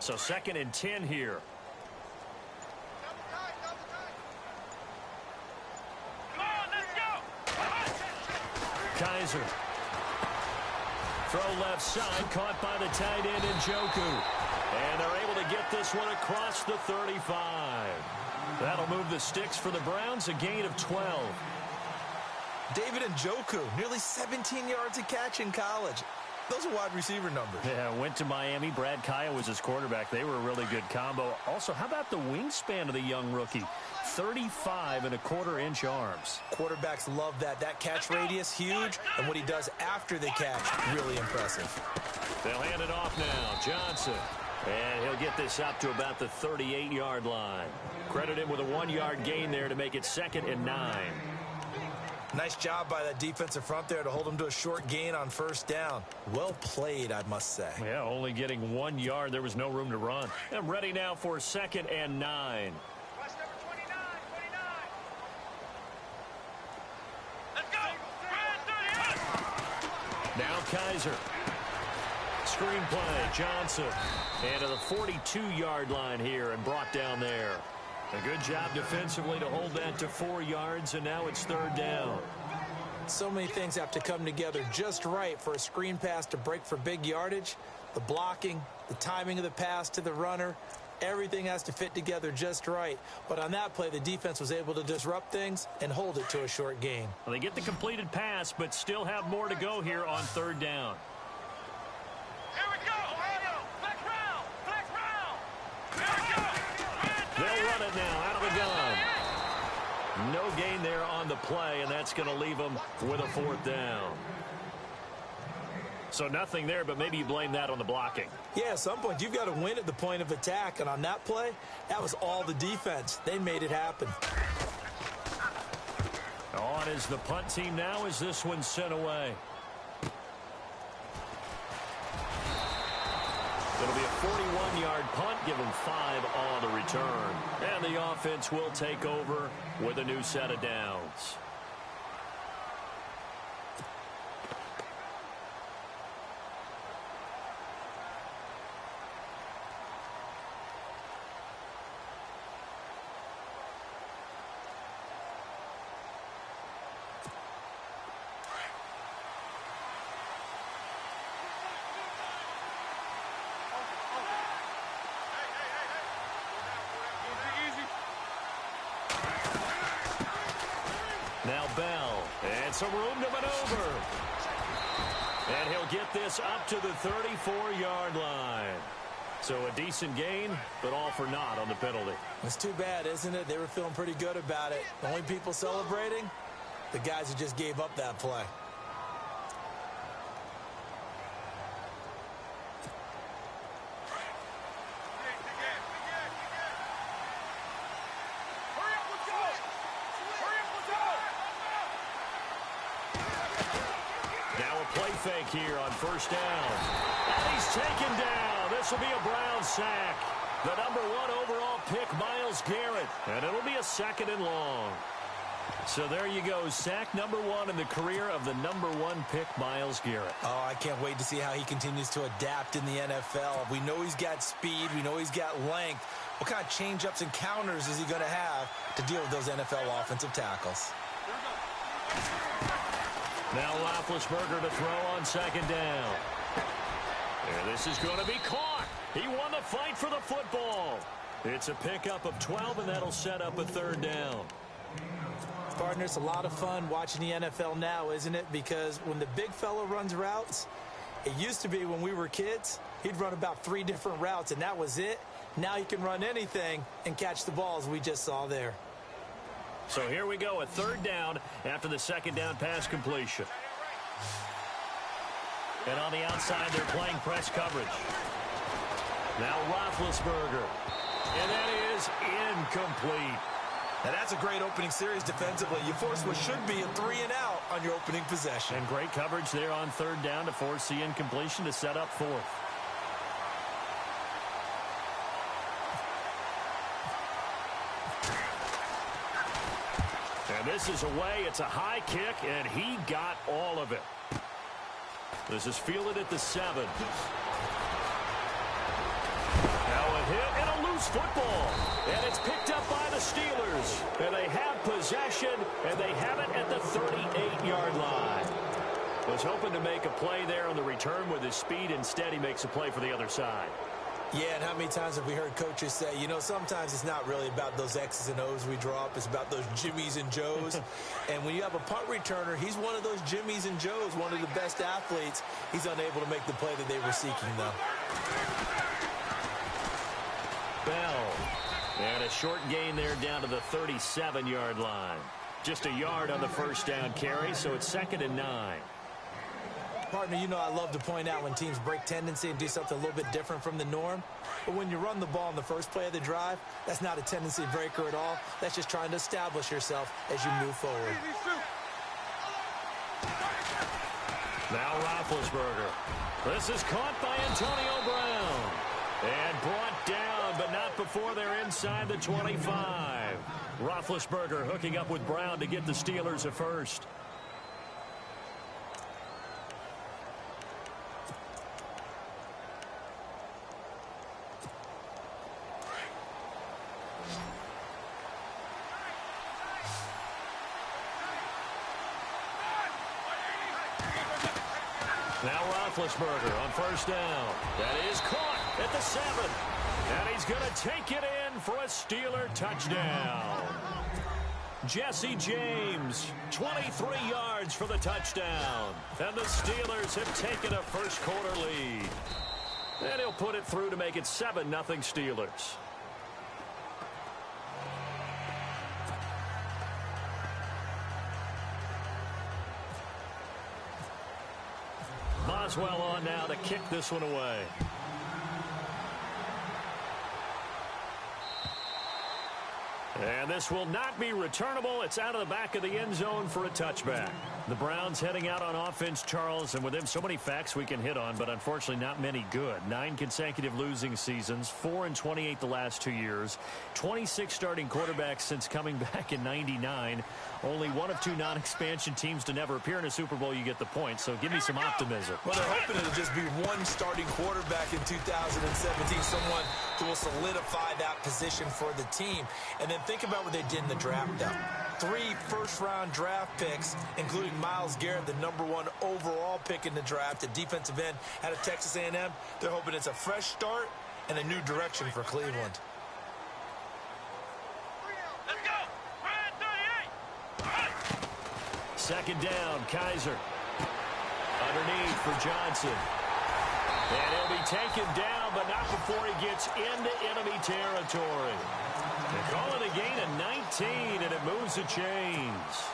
So 2nd and 10 here. Kaiser. Throw left side, caught by the tight end Njoku. And they're able to get this one across the 35. That'll move the sticks for the Browns, a gain of 12. David Njoku, nearly 17 yards a catch in college. Those are wide receiver numbers. Yeah, went to Miami. Brad Kaya was his quarterback. They were a really good combo. Also, how about the wingspan of the young rookie? 35.25-inch arms. Quarterbacks love that. That catch radius, huge. And what he does after the catch, really impressive. They'll hand it off now. Johnson. And he'll get this up to about the 38-yard line. Credit him with a 1-yard gain there to make it 2nd and 9. Nice job by that defensive front there to hold him to a short gain on 1st down. Well played, I must say. Yeah, only getting 1 yard. There was no room to run. I'm ready now for 2nd and 9. Let's go. Now Kaiser. Screenplay, Johnson. And to the 42-yard line here and brought down there. A good job defensively to hold that to 4 yards, and now it's 3rd down. So many things have to come together just right for a screen pass to break for big yardage. The blocking, the timing of the pass to the runner, everything has to fit together just right. But on that play, the defense was able to disrupt things and hold it to a short gain. Well, they get the completed pass, but still have more to go here on 3rd down. Here we go. Flex round. Flex round. Here we go. They'll run it now out of the gun. No gain there on the play, and that's going to leave them with a 4th down. So nothing there, but maybe you blame that on the blocking. Yeah, at some point, you've got to win at the point of attack. And on that play, that was all the defense. They made it happen. On is the punt team now as this one's sent away. It'll be a 41-yard punt, give them 5 on the return. And the offense will take over with a new set of downs. Now Bell, and some room to maneuver. And he'll get this up to the 34-yard line. So a decent gain, but all for naught on the penalty. It's too bad, isn't it? They were feeling pretty good about it. The only people celebrating, the guys who just gave up that play. Fake here on 1st down. And he's taken down. This will be a Brown sack. The #1 overall pick, Myles Garrett. And it'll be a 2nd and long. So there you go. Sack #1 in the career of the #1 pick, Myles Garrett. Oh, I can't wait to see how he continues to adapt in the NFL. We know he's got speed. We know he's got length. What kind of change-ups and counters is he going to have to deal with those NFL offensive tackles? Now Roethlisberger to throw on 2nd down. And this is going to be caught. He won the fight for the football. It's a pickup of 12, and that'll set up a 3rd down. Partner, it's a lot of fun watching the NFL now, isn't it? Because when the big fella runs routes, it used to be when we were kids, he'd run about 3 different routes, and that was it. Now he can run anything and catch the balls we just saw there. So here we go, a 3rd down after the 2nd down pass completion. And on the outside, they're playing press coverage. Now Roethlisberger. And that is incomplete. Now that's a great opening series defensively. You force what should be a 3-and-out on your opening possession. And great coverage there on 3rd down to force the incompletion to set up 4th. And this is away. It's a high kick, and he got all of it. This is fielded at the 7. Now loose football. And it's picked up by the Steelers. And they have possession, and they have it at the 38-yard line. Was hoping to make a play there on the return with his speed. Instead, he makes a play for the other side. Yeah, and how many times have we heard coaches say, you know, sometimes it's not really about those X's and O's we draw up. It's about those Jimmies and Joes. And when you have a punt returner, he's one of those Jimmies and Joes, one of the best athletes. He's unable to make the play that they were seeking, though. Bell. And a short gain there down to the 37-yard line. Just a yard on the first down carry, so it's 2nd and 9. Partner, you know I love to point out when teams break tendency and do something a little bit different from the norm. But when you run the ball in the first play of the drive, that's not a tendency breaker at all. That's just trying to establish yourself as you move forward. Now Roethlisberger. This is caught by Antonio Brown. And brought down, but not before they're inside the 25. Roethlisberger hooking up with Brown to get the Steelers a first. Now Roethlisberger on first down. That is caught at the 7. And he's going to take it in for a Steeler touchdown. Jesse James, 23 yards for the touchdown. And the Steelers have taken a first-quarter lead. And he'll put it through to make it 7-0 Steelers. Boswell on now to kick this one away. And this will not be returnable. It's out of the back of the end zone for a touchback. The Browns heading out on offense, Charles, and with them so many facts we can hit on, but unfortunately not many good. 9 consecutive losing seasons, 4-28 the last 2 years, 26 starting quarterbacks since coming back in '99. Only one of 2 non-expansion teams to never appear in a Super Bowl. You get the point, so give me some optimism. Well, they're hoping it'll just be one starting quarterback in 2017, someone who will solidify that position for the team. And then think about what they did in the draft, though. 3 first-round draft picks, including Myles Garrett, the #1 overall pick in the draft, a defensive end out of Texas A&M. They're hoping it's a fresh start and a new direction for Cleveland. Let's go. Brad 38. 2nd down, Kaiser. Underneath for Johnson. And he'll be taken down, but not before he gets into enemy territory. They call it a gain of 19, and it moves the chains.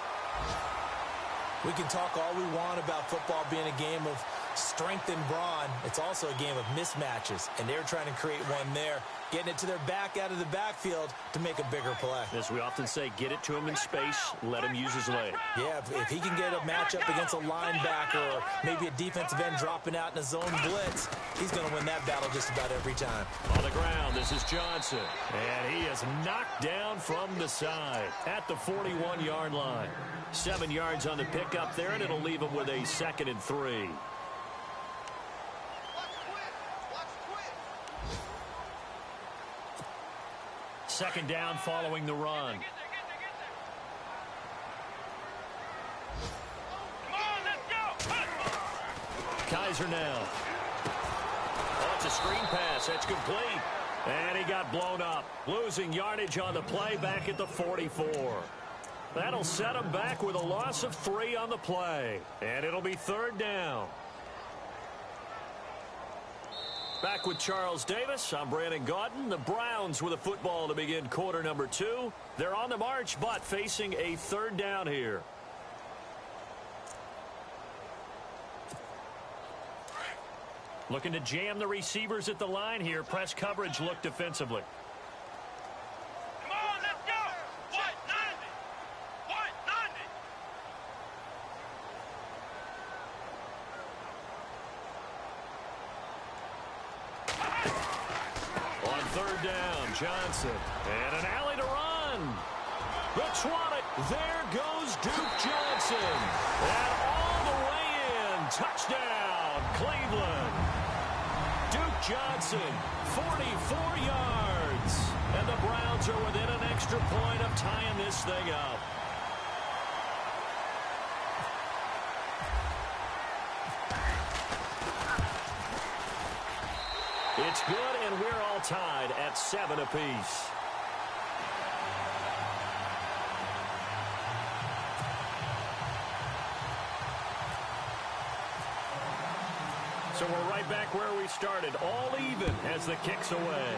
We can talk all we want about football being a game of strength and brawn. It's also a game of mismatches, and they're trying to create one there, getting it to their back out of the backfield to make a bigger play. As we often say, get it to him in space, let him use his leg. Yeah, if he can get a matchup against a linebacker or maybe a defensive end dropping out in a zone blitz, he's going to win that battle just about every time. On the ground, this is Johnson, and he is knocked down from the side at the 41-yard line. 7 yards on the pickup there, and it'll leave him with a 2nd and 3. Second down following the run. Come on, let's go. Kaiser now. Oh, it's a screen pass. That's complete. And he got blown up. Losing yardage on the play back at the 44. That'll set him back with a loss of 3 on the play. And it'll be 3rd down. Back with Charles Davis. I'm Brandon Gaudin. The Browns with a football to begin quarter number 2. They're on the march, but facing a 3rd down here. Looking to jam the receivers at the line here. Press coverage look defensively. Come on, let's go. What? 90. What? 90. On 3rd down, Johnson. And an alley to run. The 20. There goes Duke Johnson. And all the way in. Touchdown, Cleveland. Duke Johnson, 44 yards. points. And the Browns are within an extra point of tying this thing up. It's good, and we're all tied at 7 apiece. So we're right back where we started, all even as the kick's away.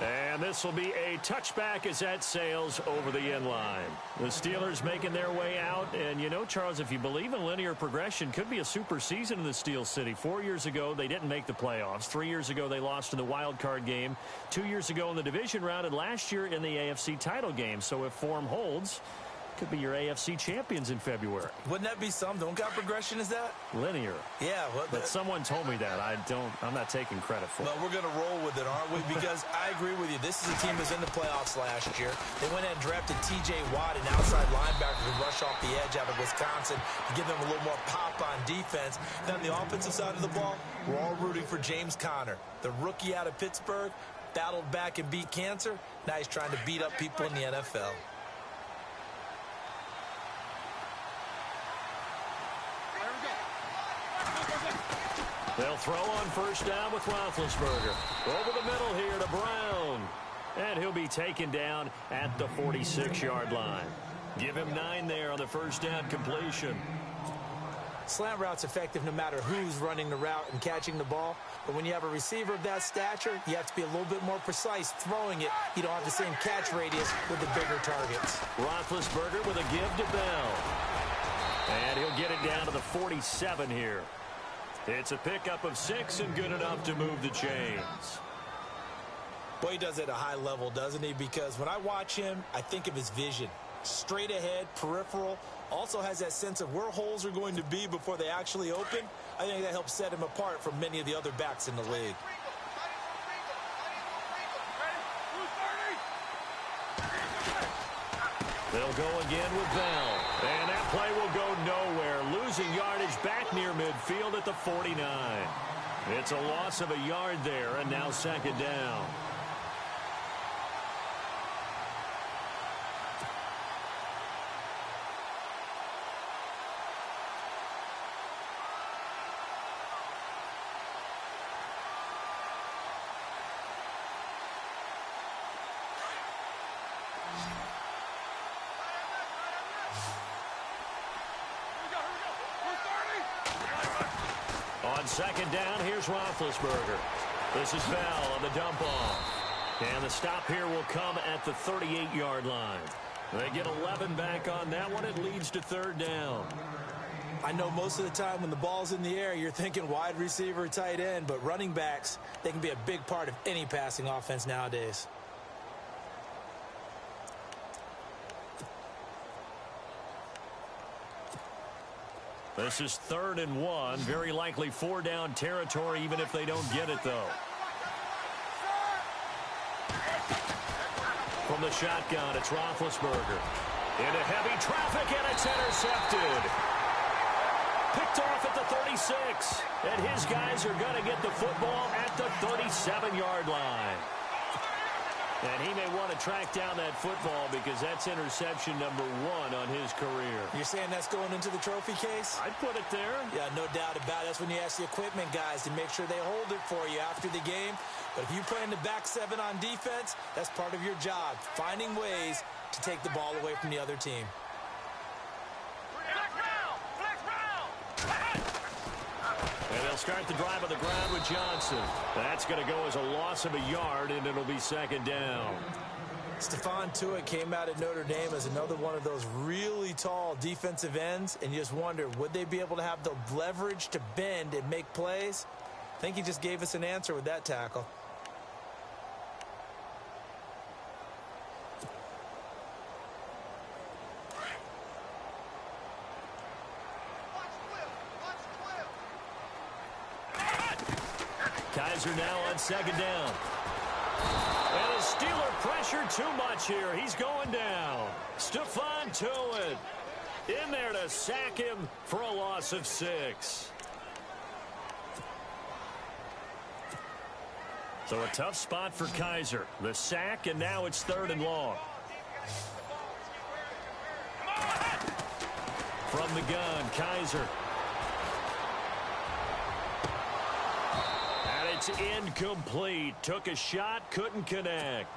And this will be a touchback as that sails over the end line. The Steelers making their way out. And you know, Charles, if you believe in linear progression, could be a super season in the Steel City. 4 years ago, they didn't make the playoffs. 3 years ago, they lost in the wild card game. 2 years ago in the division round, and last year in the AFC title game. So if form holds, could be your AFC champions in February. Wouldn't that be something? What kind of progression is that? Linear. Yeah. Well, but someone told me that. I'm not taking credit for it. Well, we're going to roll with it, aren't we? Because I agree with you. This is a team that was in the playoffs last year. They went ahead and drafted T.J. Watt, an outside linebacker who rush off the edge out of Wisconsin to give them a little more pop on defense. Then on the offensive side of the ball, we're all rooting for James Conner, the rookie out of Pittsburgh, battled back and beat cancer. Now he's trying to beat up people in the NFL. They'll throw on first down with Roethlisberger. Over the middle here to Brown. And he'll be taken down at the 46-yard line. Give him 9 there on the first down completion. Slant route's effective no matter who's running the route and catching the ball. But when you have a receiver of that stature, you have to be a little bit more precise throwing it. You don't have the same catch radius with the bigger targets. Roethlisberger with a give to Bell. And he'll get it down to the 47 here. It's a pickup of 6 and good enough to move the chains. Boy, he does it at a high level, doesn't he? Because when I watch him, I think of his vision. Straight ahead, peripheral. Also has that sense of where holes are going to be before they actually open. I think that helps set him apart from many of the other backs in the league. They'll go again with Bell. And that play will go nowhere. Losing yardage back near midfield at the 49. It's a loss of a yard there, and now second down. On second down, here's Roethlisberger. This is Bell on the dump off. And the stop here will come at the 38-yard line. They get 11 back on that one. It leads to third down. I know most of the time when the ball's in the air, you're thinking wide receiver, tight end, but running backs, they can be a big part of any passing offense nowadays. This is 3rd and 1. Very likely 4-down territory, even if they don't get it, though. From the shotgun, it's Roethlisberger. Into heavy traffic, and it's intercepted. Picked off at the 36. And his guys are going to get the football at the 37-yard line. And he may want to track down that football because that's interception number 1 on his career. You're saying that's going into the trophy case? I'd put it there. Yeah, no doubt about it. That's when you ask the equipment guys to make sure they hold it for you after the game. But if you play in the back 7 on defense, that's part of your job, finding ways to take the ball away from the other team. And they'll start the drive on the ground with Johnson. That's going to go as a loss of a yard, and it'll be second down. Stephon Tuitt came out at Notre Dame as another one of those really tall defensive ends, and you just wonder, would they be able to have the leverage to bend and make plays? I think he just gave us an answer with that tackle. Kaiser now on second down. And the Steeler pressure too much here. He's going down. Stephon Tuitt in there to sack him for a loss of 6. So a tough spot for Kaiser. The sack, and now it's 3rd and long. From the gun, Kaiser. And it's incomplete. Took a shot, couldn't connect.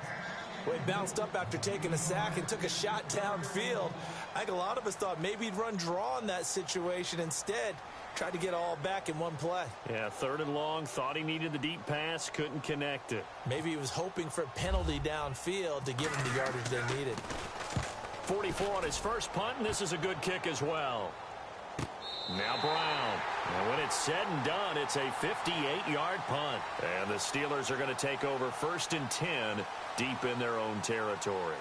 Well, he bounced up after taking a sack and took a shot downfield. I think a lot of us thought maybe he'd run draw in that situation. Instead, tried to get all back in one play. Yeah, 3rd and long. Thought he needed the deep pass, couldn't connect it. Maybe he was hoping for a penalty downfield to give him the yardage they needed. 44 on his first punt, and this is a good kick as well. Now Brown. And when it's said and done, it's a 58-yard punt. And the Steelers are going to take over 1st and 10 deep in their own territory.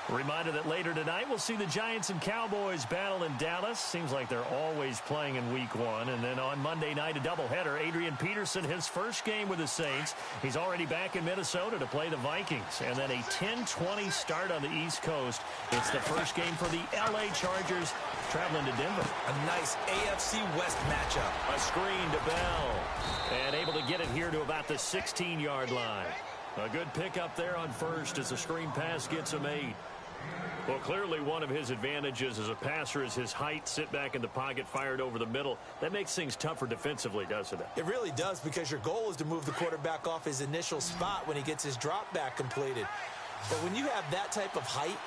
Reminder that later tonight we'll see the Giants and Cowboys battle in Dallas. Seems like they're always playing in week 1. And then on Monday night, a doubleheader. Adrian Peterson, his first game with the Saints. He's already back in Minnesota to play the Vikings. And then a 10-20 start on the East Coast. It's the first game for the L.A. Chargers traveling to Denver. A nice AFC West matchup. A screen to Bell. And able to get it here to about the 16-yard line. A good pickup there on first as the screen pass gets him 8. Well, clearly one of his advantages as a passer is his height. Sit back in the pocket, fired over the middle. That makes things tougher defensively, doesn't it? It really does, because your goal is to move the quarterback off his initial spot when he gets his drop back completed. But when you have that type of height,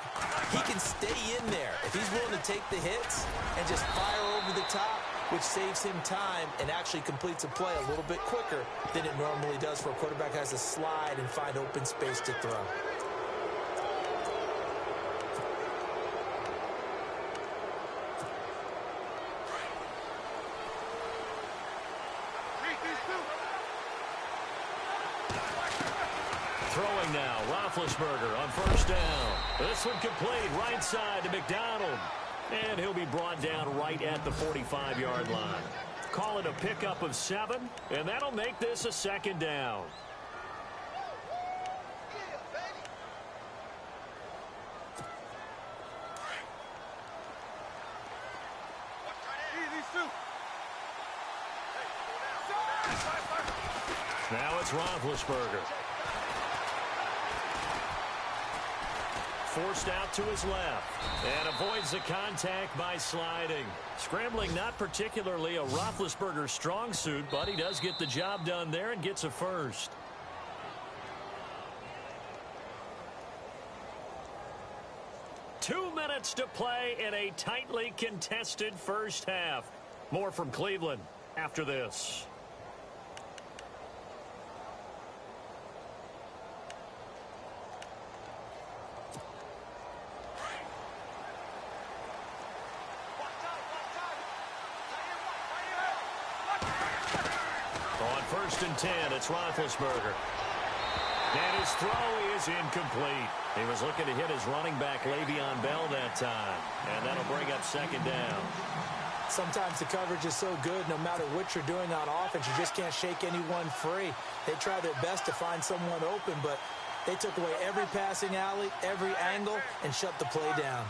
he can stay in there if he's willing to take the hits and just fire over the top, which saves him time and actually completes a play a little bit quicker than it normally does for a quarterback who has to slide and find open space to throw. Throwing now, Roethlisberger on first down. This one complete, right side to McDonald. And he'll be brought down right at the 45-yard line. Call it a pickup of 7, and that'll make this a 2nd down. Now it's Roethlisberger. Forced out to his left and avoids the contact by sliding. Scrambling not particularly a Roethlisberger strong suit, but he does get the job done there and gets a first. Two minutes to play in a tightly contested first half. More from Cleveland after this. On 1st and 10, it's Roethlisberger. And his throw is incomplete. He was looking to hit his running back, Le'Veon Bell, that time. And that'll bring up 2nd down. Sometimes the coverage is so good, no matter what you're doing on offense, you just can't shake anyone free. They try their best to find someone open, but they took away every passing alley, every angle, and shut the play down.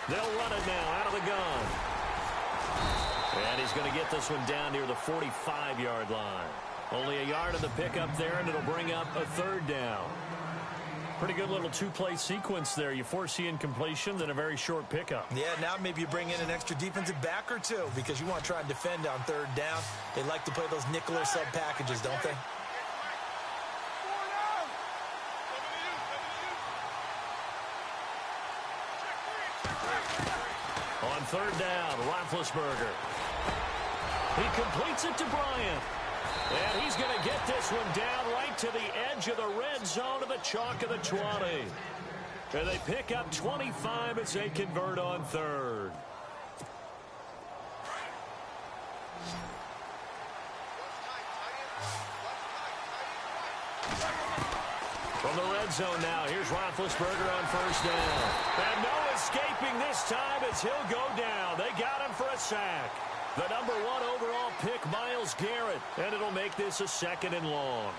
They'll run it now out of the gun. And he's going to get this one down near the 45-yard line. Only a yard of the pickup there, and it'll bring up a 3rd down. Pretty good little two-play sequence there. You force the incompletion, then a very short pickup. Yeah, now maybe you bring in an extra defensive back or two because you want to try and defend on 3rd down. They like to play those nickel or sub packages, don't they? On 3rd down, Roethlisberger. He completes it to Bryant. And he's going to get this one down right to the edge of the red zone of the chalk of the 20. And they pick up 25 as they convert on 3rd. From the red zone now, here's Roethlisberger on 1st down. And no escaping this time as he'll go down. They got him for a sack. The number 1 overall pick, Myles Garrett. And it'll make this a 2nd and long.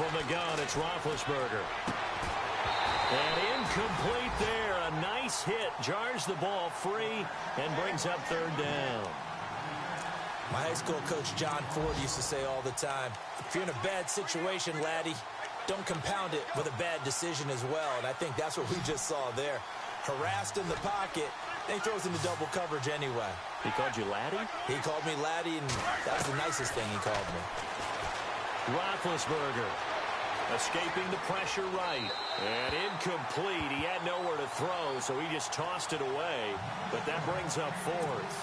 from the gun, it's Roethlisberger. And incomplete there. A nice hit. Jars the ball free and brings up third down. My high school coach, John Ford, used to say all the time, if you're in a bad situation, laddie, don't compound it with a bad decision as well. And I think that's what we just saw there. Harassed in the pocket, and he throws into double coverage anyway. He called you laddie? He called me laddie, and that was the nicest thing he called me. Roethlisberger escaping the pressure right. And incomplete. He had nowhere to throw, so he just tossed it away. But that brings up fourth.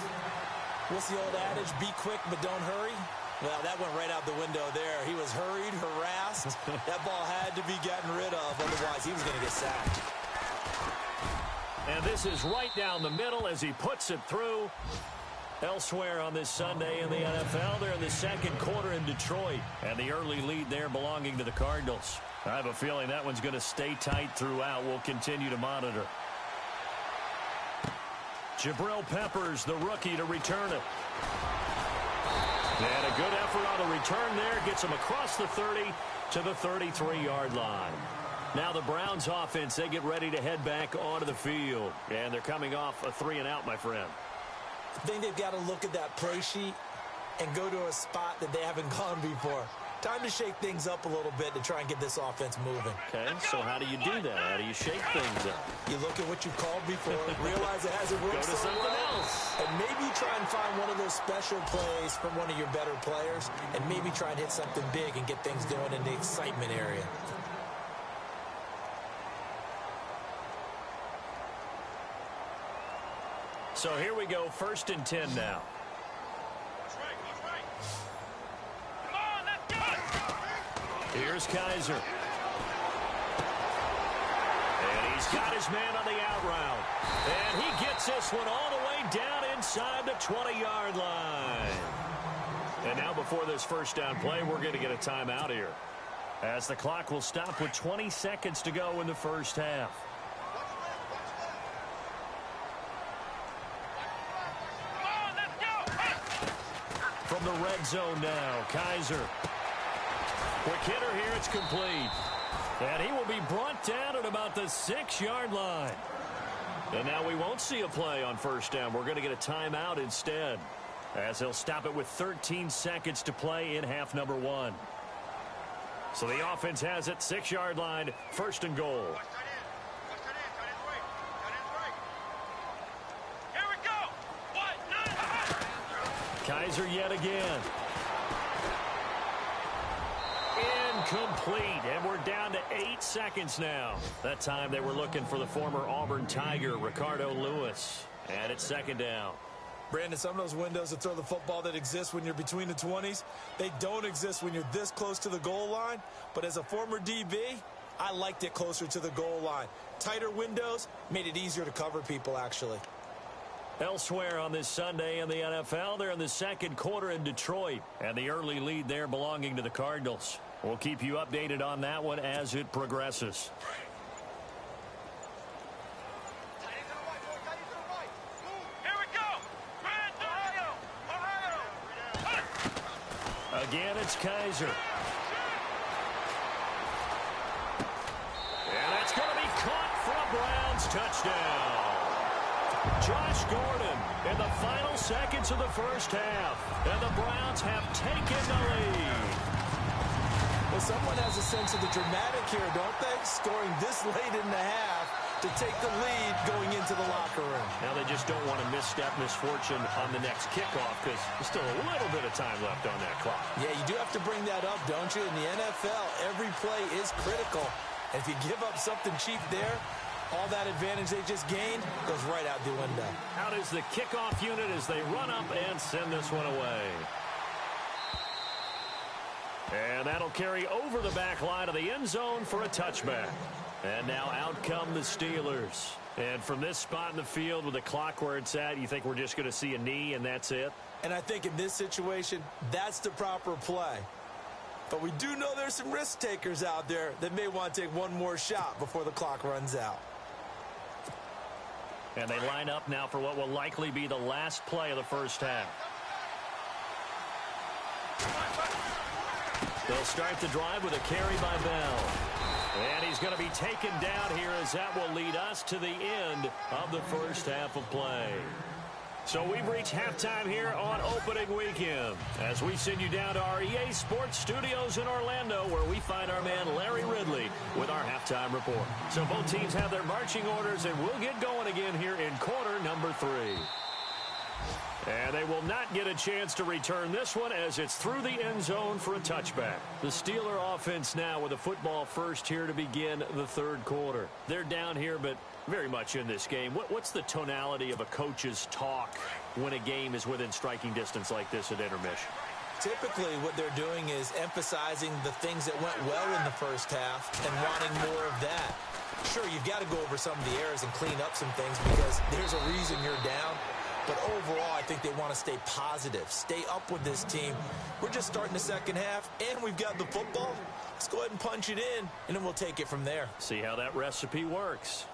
What's the old adage? Be quick, but don't hurry? Well, that went right out the window there. He was hurried, harassed. That ball had to be gotten rid of, otherwise he was going to get sacked. And this is right down the middle as he puts it through. Elsewhere on this Sunday in the NFL, they're in the second quarter in Detroit. And the early lead there belonging to the Cardinals. I have a feeling that one's going to stay tight throughout. We'll continue to monitor. Jabril Peppers, the rookie, to return it. And a good effort on the return there. Gets him across the 30 to the 33-yard line. Now the Browns offense, they get ready to head back onto the field. And they're coming off a 3-and-out, my friend. I think they've got to look at that play sheet and go to a spot that they haven't gone before. Time to shake things up a little bit to try and get this offense moving. Okay, so how do you do that? How do you shake things up? You look at what you called before, realize it hasn't worked Go to so something well, else. and maybe try and find one of those special plays from one of your better players, and maybe try and hit something big and get things going in the excitement area. So here we go, 1st and 10 now. Here's Kaiser. And he's got his man on the out route. And he gets this one all the way down inside the 20-yard line. And now before this first down play, we're going to get a timeout here, as the clock will stop with 20 seconds to go in the first half. From the red zone now, Kaiser. Quick hitter here, it's complete. And he will be brought down at about the 6-yard line. And now we won't see a play on first down. We're going to get a timeout instead, as he'll stop it with 13 seconds to play in half number 1. So the offense has it, 6-yard line, 1st and goal. Here we go. Kaiser yet again. Incomplete, and we're down to 8 seconds now. That time they were looking for the former Auburn Tiger, Ricardo Lewis. And it's 2nd down. Brandon, some of those windows to throw the football that exist when you're between the 20s, they don't exist when you're this close to the goal line. But as a former DB, I liked it closer to the goal line. Tighter windows made it easier to cover people, actually. Elsewhere on this Sunday in the NFL, they're in the second quarter in Detroit. And the early lead there belonging to the Cardinals. We'll keep you updated on that one as it progresses. Here we go. Ohio. Again, it's Kaiser. And that's going to be caught for a Browns touchdown. Josh Gordon in the final seconds of the first half. And the Browns have taken the lead. Well, someone has a sense of the dramatic here, don't they? Scoring this late in the half to take the lead going into the locker room. Now they just don't want to misstep misfortune on the next kickoff, because there's still a little bit of time left on that clock. Yeah, you do have to bring that up, don't you? In the NFL, every play is critical. And if you give up something cheap there, all that advantage they just gained goes right out the window. Out is the kickoff unit as they run up and send this one away. And that'll carry over the back line of the end zone for a touchback. And now out come the Steelers. And from this spot in the field with the clock where it's at, you think we're just going to see a knee and that's it? And I think in this situation, that's the proper play. But we do know there's some risk takers out there that may want to take one more shot before the clock runs out. And they line up now for what will likely be the last play of the first half. They'll start the drive with a carry by Bell. And he's going to be taken down here as that will lead us to the end of the first half of play. So we've reached halftime here on opening weekend as we send you down to our EA Sports Studios in Orlando where we find our man Larry Ridley with our halftime report. So both teams have their marching orders and we'll get going again here in quarter number 3. And they will not get a chance to return this one as it's through the end zone for a touchback. The Steeler offense now with a football first here to begin the third quarter. They're down here, but very much in this game. What's the tonality of a coach's talk when a game is within striking distance like this at intermission? Typically, what they're doing is emphasizing the things that went well in the first half and wanting more of that. Sure, you've got to go over some of the errors and clean up some things because there's a reason you're down. But overall, I think they want to stay positive, stay up with this team. We're just starting the second half, and we've got the football. Let's go ahead and punch it in, and then we'll take it from there. See how that recipe works.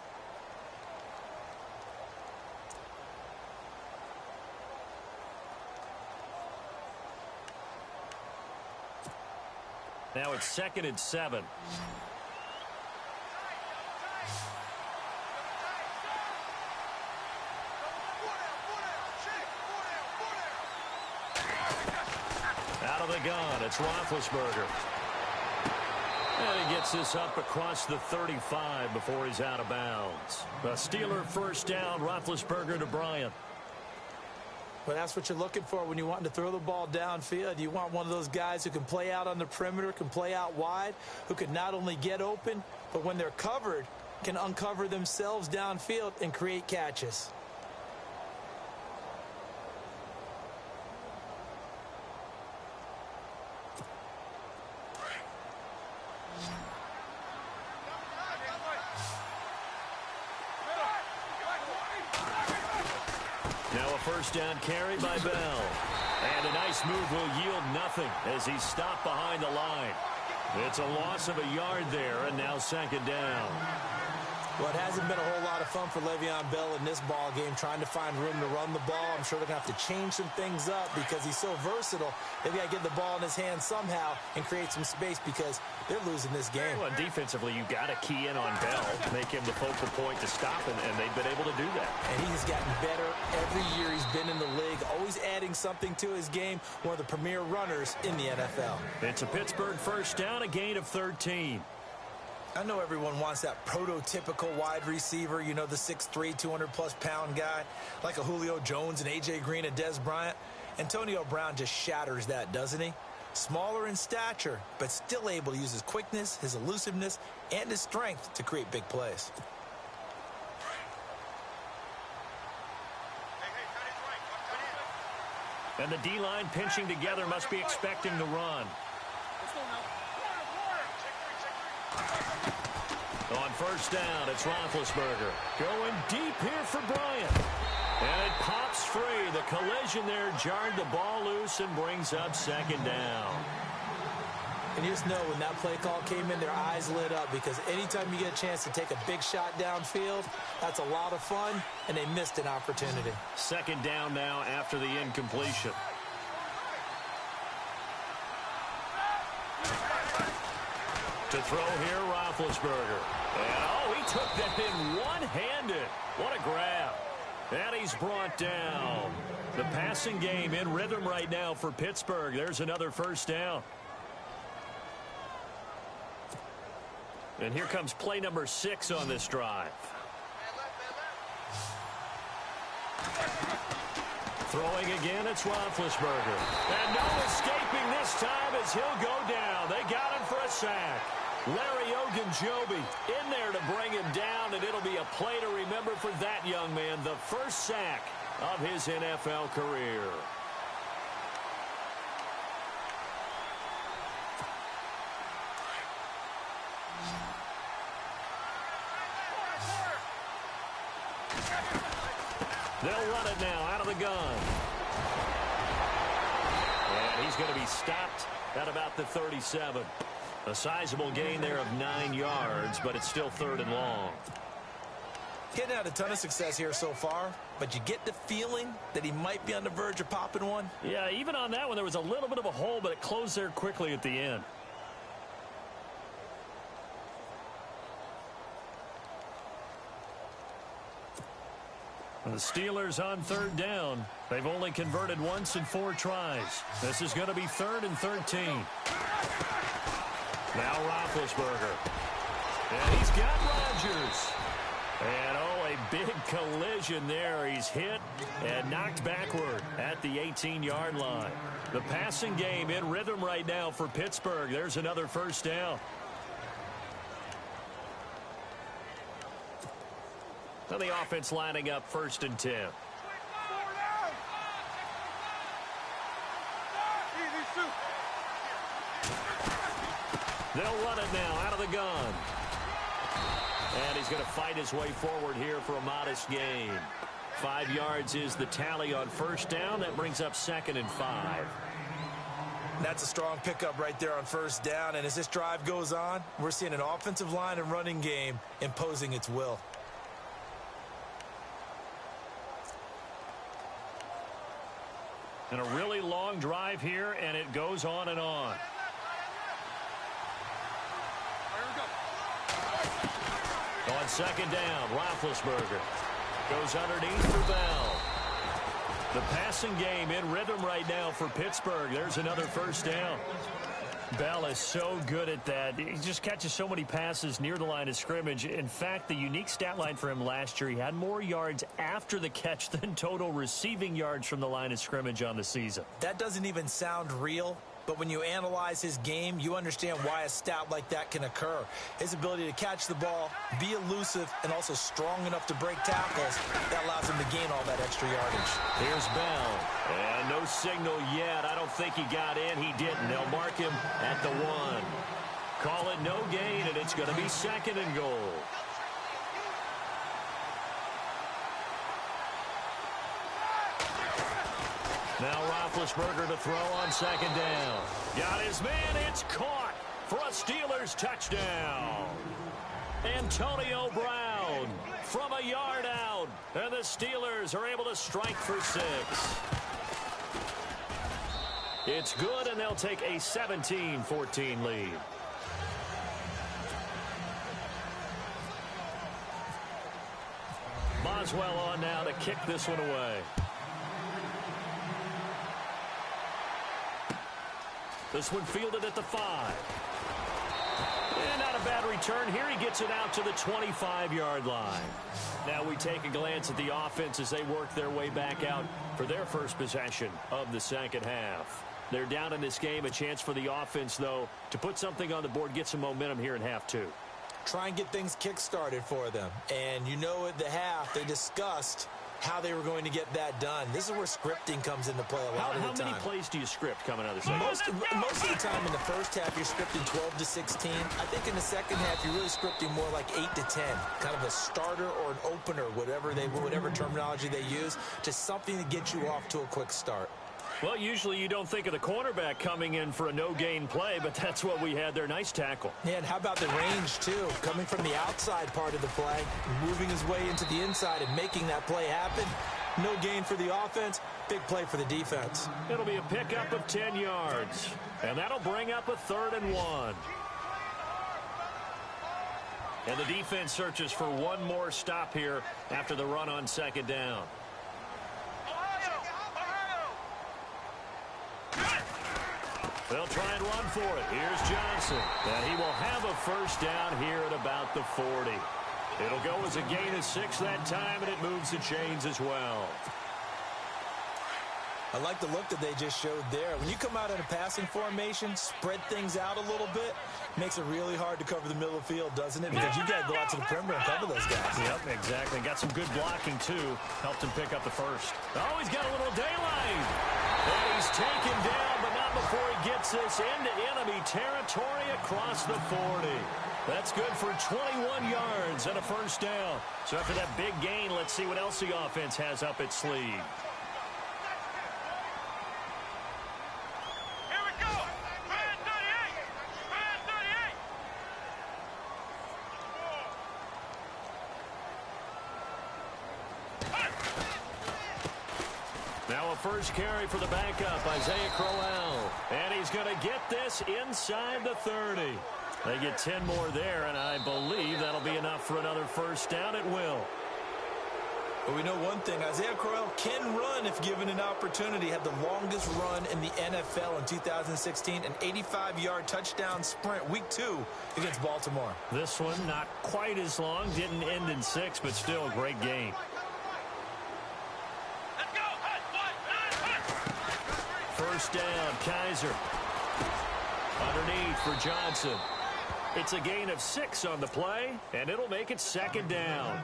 Now it's 2nd and 7. Out of the gun, it's Roethlisberger. And he gets this up across the 35 before he's out of bounds. A Steeler first down, Roethlisberger to Bryant. Well, that's what you're looking for when you want to throw the ball downfield. You want one of those guys who can play out on the perimeter, can play out wide, who can not only get open, but when they're covered, can uncover themselves downfield and create catches. Now a first down carry by Bell. And a nice move will yield nothing as he's stopped behind the line. It's a loss of a yard there, and now 2nd down. Well, it hasn't been a whole lot of fun for Le'Veon Bell in this ball game, trying to find room to run the ball. I'm sure they're going to have to change some things up because he's so versatile. They've got to get the ball in his hands somehow and create some space because they're losing this game. Well, defensively, you've got to key in on Bell, make him the focal point to stop him, and they've been able to do that. And he has gotten better every year he's been in the league, always adding something to his game, one of the premier runners in the NFL. It's a Pittsburgh first down, a gain of 13. I know everyone wants that prototypical wide receiver, you know, the 6'3", 200-plus-pound guy, like a Julio Jones and A.J. Green and Dez Bryant. Antonio Brown just shatters that, doesn't he? Smaller in stature, but still able to use his quickness, his elusiveness, and his strength to create big plays. And the D-line pinching together must be expecting the run. On first down, it's Roethlisberger. Going deep here for Bryant. And it pops free. The collision there jarred the ball loose and brings up 2nd down. And you just know when that play call came in, their eyes lit up because anytime you get a chance to take a big shot downfield, that's a lot of fun, and they missed an opportunity. 2nd down now after the incompletion. To throw here, Roethlisberger. And, oh, he took that in one-handed. What a grab. And he's brought down. The passing game in rhythm right now for Pittsburgh. There's another first down. And here comes play number 6 on this drive. Throwing again, it's Roethlisberger. And no escaping this time as he'll go down. They got him for a sack. Larry Ogunjobi in there to bring him down, and it'll be a play to remember for that young man. The first sack of his NFL career. They'll run it now out of the gun. And he's going to be stopped at about the 37. A sizable gain there of 9 yards, but it's still 3rd and long. Getting out a ton of success here so far, but you get the feeling that he might be on the verge of popping one. Yeah, even on that one, there was a little bit of a hole, but it closed there quickly at the end. The Steelers on third down. They've only converted once in 4 tries. This is going to be 3rd and 13. Now Roethlisberger. And he's got Rodgers. And, oh, a big collision there. He's hit and knocked backward at the 18-yard line. The passing game in rhythm right now for Pittsburgh. There's another first down. Now the offense lining up 1st and 10. They'll run it now out of the gun. And he's going to fight his way forward here for a modest gain. 5 yards is the tally on first down. That brings up 2nd and 5. That's a strong pickup right there on first down. And as this drive goes on, we're seeing an offensive line and running game imposing its will. And a really long drive here, and it goes on and on. On 2nd down, Roethlisberger goes underneath for Bell. The passing game in rhythm right now for Pittsburgh. There's another first down. Bell is so good at that. He just catches so many passes near the line of scrimmage. In fact, the unique stat line for him last year, he had more yards after the catch than total receiving yards from the line of scrimmage on the season. That doesn't even sound real, but when you analyze his game, you understand why a stat like that can occur. His ability to catch the ball, be elusive, and also strong enough to break tackles, that allows him to gain all that extra yardage. Here's Bell. And no signal yet. I don't think he got in. He didn't. They'll mark him at the 1. Call it no gain, and it's going to be 2nd and goal. Now Roethlisberger to throw on 2nd down. Got his man. It's caught for a Steelers touchdown. Antonio Brown from a yard out. And the Steelers are able to strike for 6. It's good, and they'll take a 17-14 lead. Boswell on now to kick this one away. This one fielded at the 5. And not a bad return here. He gets it out to the 25-yard line. Now we take a glance at the offense as they work their way back out for their first possession of the second half. They're down in this game. A chance for the offense, though, to put something on the board, get some momentum here in half 2. Try and get things kick-started for them. And you know at the half, they discussed how they were going to get that done. This is where scripting comes into play a lot of the time. How many plays do you script coming out of the second? Most of the time in the first half, you're scripting 12 to 16. I think in the second half, you're really scripting more like 8 to 10. Kind of a starter or an opener, whatever terminology they use, just something to get you off to a quick start. Well, usually you don't think of the cornerback coming in for a no-gain play, but that's what we had there. Nice tackle. Yeah, and how about the range, too? Coming from the outside part of the play, moving his way into the inside and making that play happen. No gain for the offense, big play for the defense. It'll be a pickup of 10 yards, and that'll bring up a 3rd and 1. And the defense searches for one more stop here after the run on 2nd down. They'll try and run for it. Here's Johnson. And he will have a first down here at about the 40. It'll go as a gain of 6 that time, and it moves the chains as well. I like the look that they just showed there. When you come out in a passing formation, spread things out a little bit, makes it really hard to cover the middle of the field, doesn't it? Because you got to go out to the perimeter and cover those guys. Yep, exactly. Got some good blocking, too. Helped him pick up the first. Oh, he's got a little daylight. And he's taken down, but not before he gets this into enemy territory across the 40. That's good for 21 yards and a first down. So after that big gain, let's see what else the offense has up its sleeve. Now a first carry for the backup, Isaiah Crowell. And he's going to get this inside the 30. They get 10 more there, and I believe that'll be enough for another first down. It will. Well, we know one thing. Isaiah Crowell can run if given an opportunity. Had the longest run in the NFL in 2016, an 85-yard touchdown sprint, week 2 against Baltimore. This one not quite as long, didn't end in 6, but still a great game. Let's go. First down, Kaiser. Underneath for Johnson. It's a gain of 6 on the play, and it'll make it second down.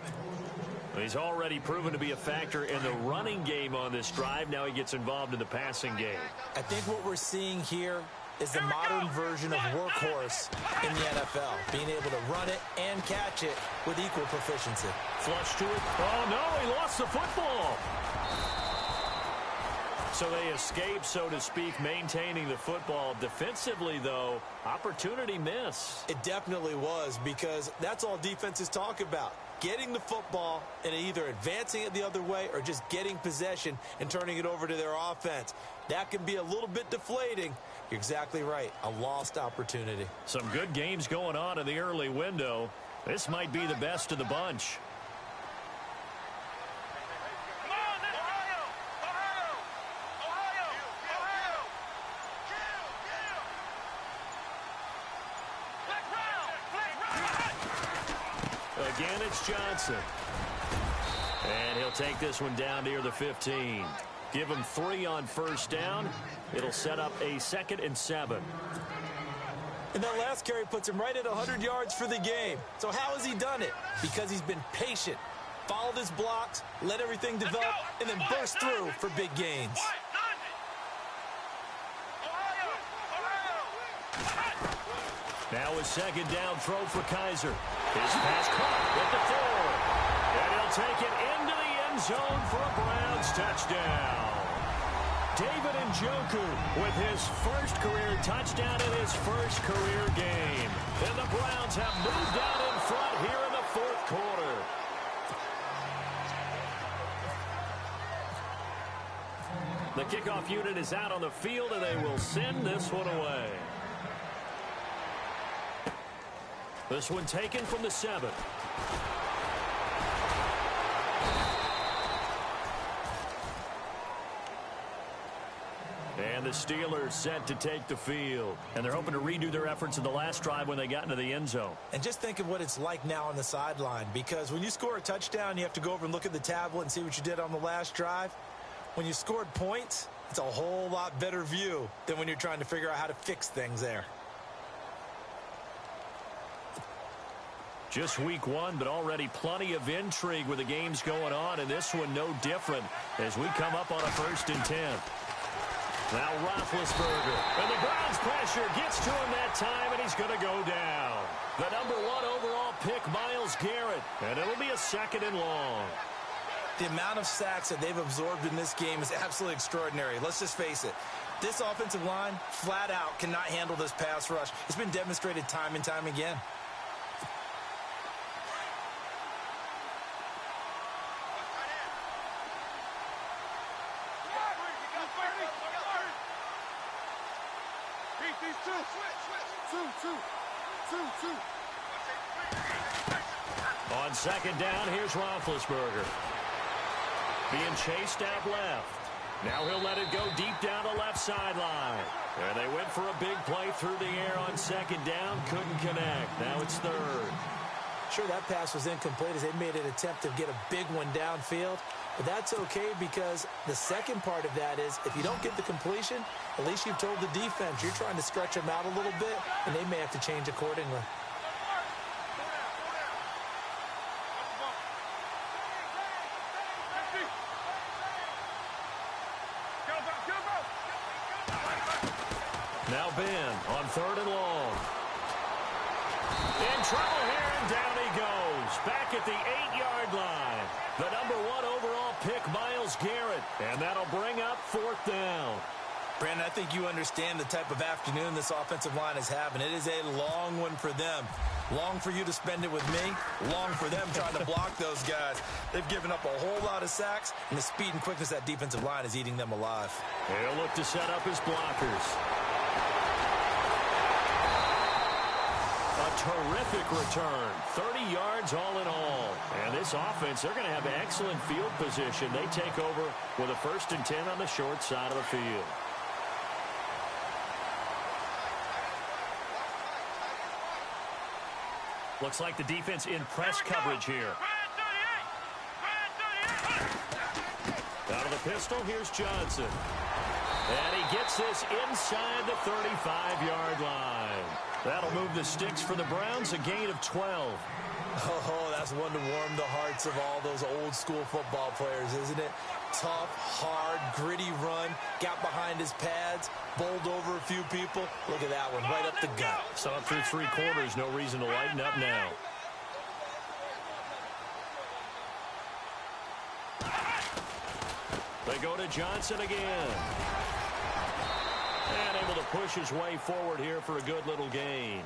He's already proven to be a factor in the running game on this drive. Now he gets involved in the passing game. I think what we're seeing here is the modern version of workhorse in the NFL, being able to run it and catch it with equal proficiency. Flush to it. Oh, no, he lost the football. So they escape, so to speak, maintaining the football. Defensively, though, opportunity miss. It definitely was, because that's all defenses talk about. Getting the football and either advancing it the other way or just getting possession and turning it over to their offense. That can be a little bit deflating. You're exactly right. A lost opportunity. Some good games going on in the early window. This might be the best of the bunch. Again, it's Johnson. And he'll take this one down near the 15. Give him 3 on first down. It'll set up a 2nd and 7. And that last carry puts him right at 100 yards for the game. So how has he done it? Because he's been patient, followed his blocks, let everything develop, and then burst through for big gains. Now a second down throw for Kaiser. His pass caught with the 4. And he'll take it into the end zone for a Browns touchdown. David Njoku with his first career touchdown in his first career game. And the Browns have moved out in front here in the 4th quarter. The kickoff unit is out on the field, and they will send this one away. This one taken from the 7. And the Steelers set to take the field. And they're hoping to redo their efforts in the last drive when they got into the end zone. And just think of what it's like now on the sideline, because when you score a touchdown, you have to go over and look at the tablet and see what you did on the last drive. When you scored points, it's a whole lot better view than when you're trying to figure out how to fix things there. Just week 1, but already plenty of intrigue with the games going on, and this one no different as we come up on a 1st and 10. Now Roethlisberger, and the Browns pressure gets to him that time, and he's going to go down. The number 1 overall pick, Myles Garrett, and it'll be a 2nd and long. The amount of sacks that they've absorbed in this game is absolutely extraordinary. Let's just face it. This offensive line, flat out, cannot handle this pass rush. It's been demonstrated time and time again. On 2nd down, here's Roethlisberger. Being chased out left. Now he'll let it go deep down the left sideline. And they went for a big play through the air on 2nd down. Couldn't connect. Now it's 3rd. Sure, that pass was incomplete as they made an attempt to get a big one downfield. But that's okay, because the second part of that is if you don't get the completion, at least you've told the defense you're trying to stretch them out a little bit, and they may have to change accordingly. Now Ben on 3rd and long. In trouble here, and down he goes. Back at the 8-yard line. The number 1 overall pick, Myles Garrett. And that'll bring up 4th down. Brandon, I think you understand the type of afternoon this offensive line is having. It is a long one for them. Long for you to spend it with me. Long for them trying to block those guys. They've given up a whole lot of sacks, and the speed and quickness of that defensive line is eating them alive. He'll look to set up his blockers. A terrific return. 30 yards all in all. And this offense, they're going to have excellent field position. They take over with a 1st and 10 on the short side of the field. Looks like the defense in press coverage here. Out of the pistol, here's Johnson. And he gets this inside the 35-yard line. That'll move the sticks for the Browns, a gain of 12. Oh, that's one to warm the hearts of all those old-school football players, isn't it? Tough, hard, gritty run, got behind his pads, bowled over a few people. Look at that one, right up the gut. Saw it through 3 quarters, no reason to lighten up now. They go to Johnson again. And able to push his way forward here for a good little gain.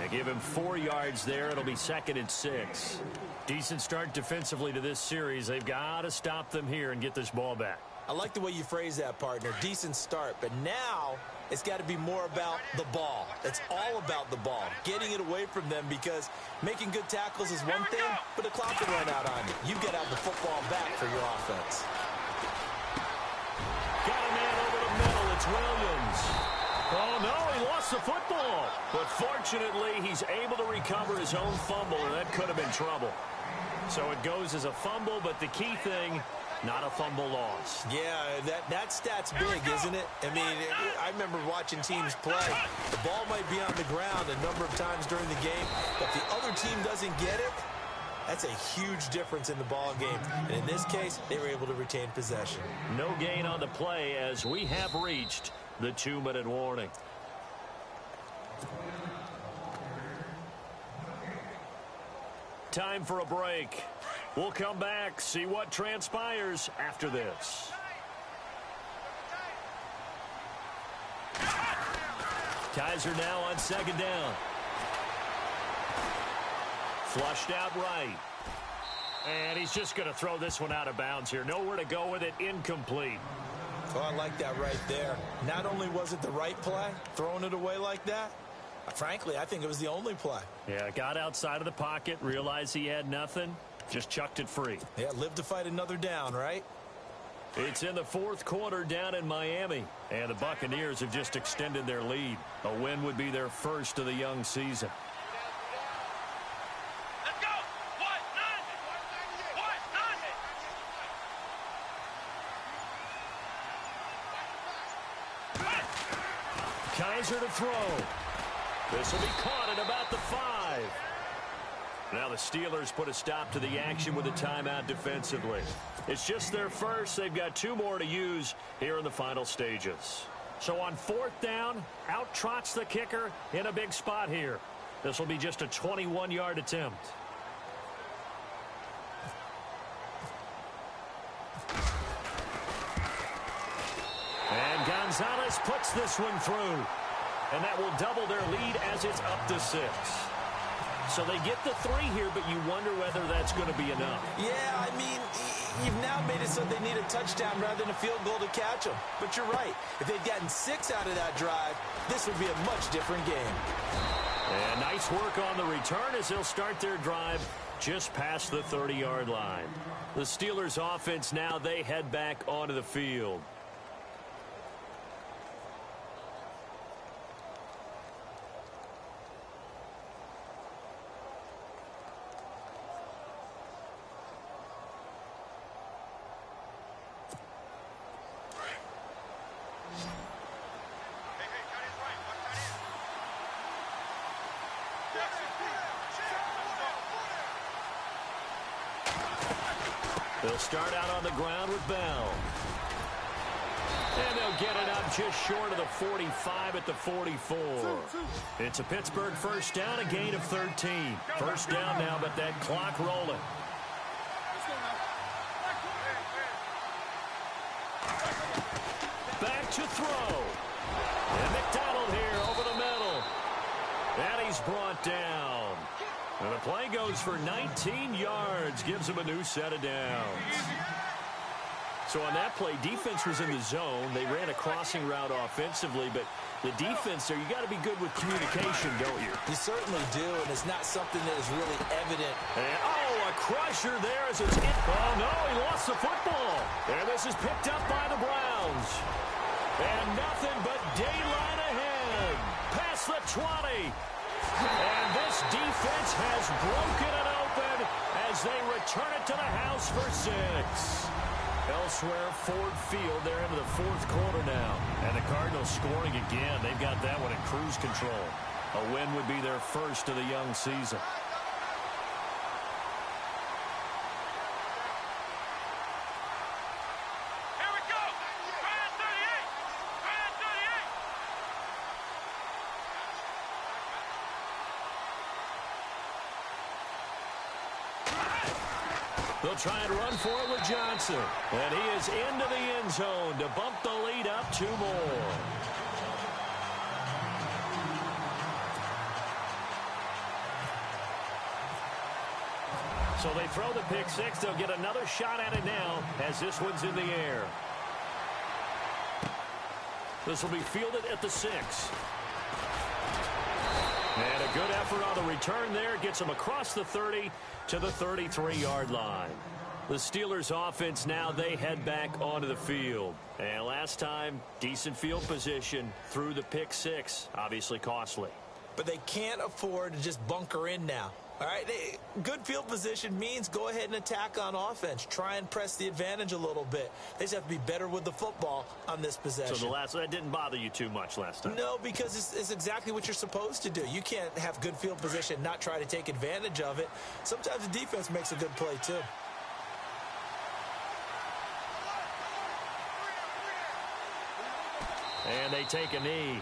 And give him 4 yards there. It'll be 2nd and 6. Decent start defensively to this series. They've got to stop them here and get this ball back. I like the way you phrase that, partner. Decent start. But now it's got to be more about the ball. It's all about the ball. Getting it away from them, because making good tackles is one thing, but the clock can run out on you. You've got to have the football back for your offense. Got a man over the middle. It's Williams. Oh, no, he lost the football. But fortunately, he's able to recover his own fumble, and that could have been trouble. So it goes as a fumble, but the key thing, not a fumble loss. Yeah, that stat's big, isn't it? I mean, I remember watching teams play. The ball might be on the ground a number of times during the game, but if the other team doesn't get it, that's a huge difference in the ball game. And in this case, they were able to retain possession. No gain on the play as we have reached the 2-minute warning. Time for a break. We'll come back, see what transpires after this. Kaiser now on 2nd down. Flushed out right. And he's just going to throw this one out of bounds here. Nowhere to go with it. Incomplete. Oh, I like that right there. Not only was it the right play, throwing it away like that, frankly, I think it was the only play. Yeah, got outside of the pocket, realized he had nothing, just chucked it free. Yeah, live to fight another down, right? It's in the 4th quarter down in Miami, and the Buccaneers have just extended their lead. A win would be their first of the young season. Let's go! Kaiser to throw. This will be caught at about the 5. Now the Steelers put a stop to the action with a timeout defensively. It's just their first. They've got 2 more to use here in the final stages. So on 4th down, out trots the kicker in a big spot here. This will be just a 21-yard attempt. And Gonzalez puts this one through. And that will double their lead as it's up to 6. So they get the 3 here, but you wonder whether that's going to be enough. Yeah, I mean, you've now made it so they need a touchdown rather than a field goal to catch them. But you're right. If they'd gotten 6 out of that drive, this would be a much different game. And nice work on the return as they'll start their drive just past the 30-yard line. The Steelers' offense now, they head back onto the field. They'll start out on the ground with Bell. And they'll get it up just short of the 45 at the 44. It's a Pittsburgh first down, a gain of 13. First down now, but that clock rolling. Back to throw. And McDonald here over the middle. And he's brought down. And the play goes for 19 yards, gives him a new set of downs. So on that play, defense was in the zone. They ran a crossing route offensively, but the defense there, you got to be good with communication, don't you? You certainly do, and it's not something that is really evident. And, oh, a crusher there as it's hit. Oh, no, he lost the football. And this is picked up by the Browns. And nothing but daylight ahead. Past the 20. And this defense has broken it open as they return it to the house for 6. Elsewhere, Ford Field, they're into the fourth quarter now. And the Cardinals scoring again. They've got that one in cruise control. A win would be their first of the young season. Here we go. Brand 38. Brand 38. They'll try and run for it with Johnson. And he is into the end zone to bump the lead up 2 more. So they throw the pick 6. They'll get another shot at it now as this one's in the air. This will be fielded at the 6. And a good effort on the return there. Gets him across the 30 to the 33-yard line. The Steelers offense now, they head back onto the field. And last time, decent field position through the pick 6. Obviously costly. But they can't afford to just bunker in now. All right, good field position means go ahead and attack on offense. Try and press the advantage a little bit. They just have to be better with the football on this possession. So that didn't bother you too much last time? No, because it's exactly what you're supposed to do. You can't have good field position, not try to take advantage of it. Sometimes the defense makes a good play, too. And they take a knee.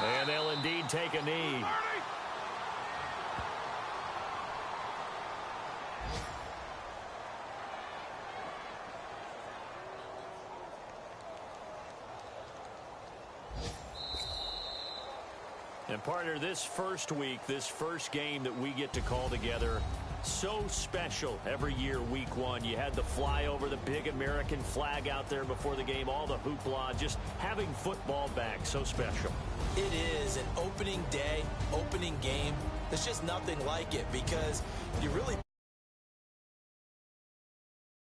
And they'll indeed take a knee. And partner, this first week, this first game that we get to call together, so special every year, week 1. You had the flyover, the big American flag out there before the game, all the hoopla, just having football back, so special. It is an opening day, opening game. There's just nothing like it because you really